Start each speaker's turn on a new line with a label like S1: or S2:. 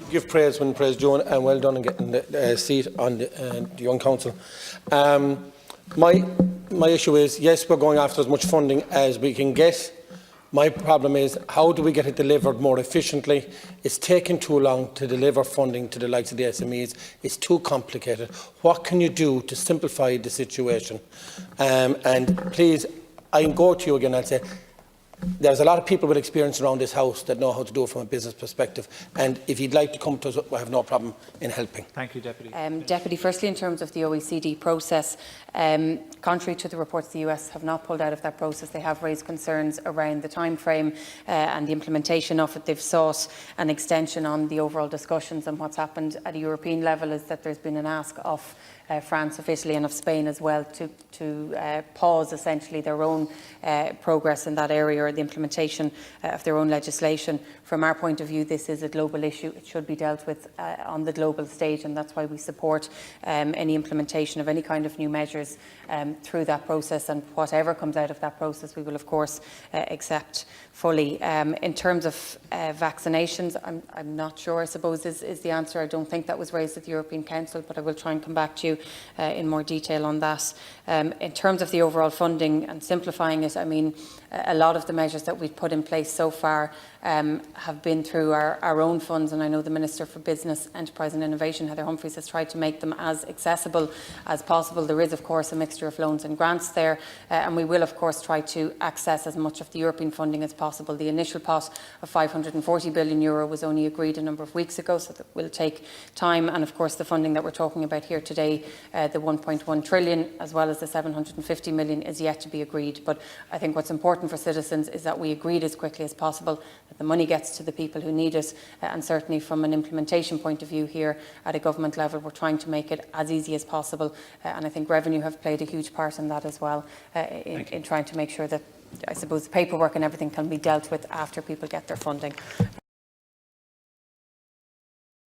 S1: give praise when praise due, and well done in getting the seat on the Young Council. My issue is, yes, we're going after as much funding as we can get. My problem is, how do we get it delivered more efficiently? It's taking too long to deliver funding to the likes of the SMEs. It's too complicated. What can you do to simplify the situation? And please, I can go to you again and say, there's a lot of people with experience around this House that know how to do it from a business perspective. And if you'd like to come to us, I have no problem in helping.
S2: Thank you, Deputy.
S3: Deputy, firstly, in terms of the OECD process, contrary to the reports, the US have not pulled out of that process. They have raised concerns around the time frame and the implementation of it. They've sought an extension on the overall discussions, and what's happened at a European level is that there's been an ask of France, of Italy and of Spain as well to pause essentially their own progress in that area, or the implementation of their own legislation. From our point of view, this is a global issue. It should be dealt with on the global stage, and that's why we support any implementation of any kind of new measures through that process, and whatever comes out of that process we will of course accept fully. In terms of vaccinations, I'm not sure, I suppose, is the answer. I don't think that was raised at the European Council, but I will try and come back to you in more detail on that. In terms of the overall funding and simplifying it, I mean, a lot of the measures that we've put in place so far have been through our own funds, and I know the Minister for Business, Enterprise and Innovation, Heather Humphreys, has tried to make them as accessible as possible. There is of course a mixture of loans and grants there, and we will of course try to access as much of the European funding as possible. The initial pot of €540 billion was only agreed a number of weeks ago, so that will take time, and of course the funding that we're talking about here today, the 1.1 trillion as well as the 750 million, is yet to be agreed. But I think what's important for citizens is that we agree it as quickly as possible, that the money gets to the people who need it, and certainly from an implementation point of view here at a government level, we're trying to make it as easy as possible, and I think revenue have played a huge part in that as well, in trying to make sure that, I suppose, the paperwork and everything can be dealt with after people get their funding.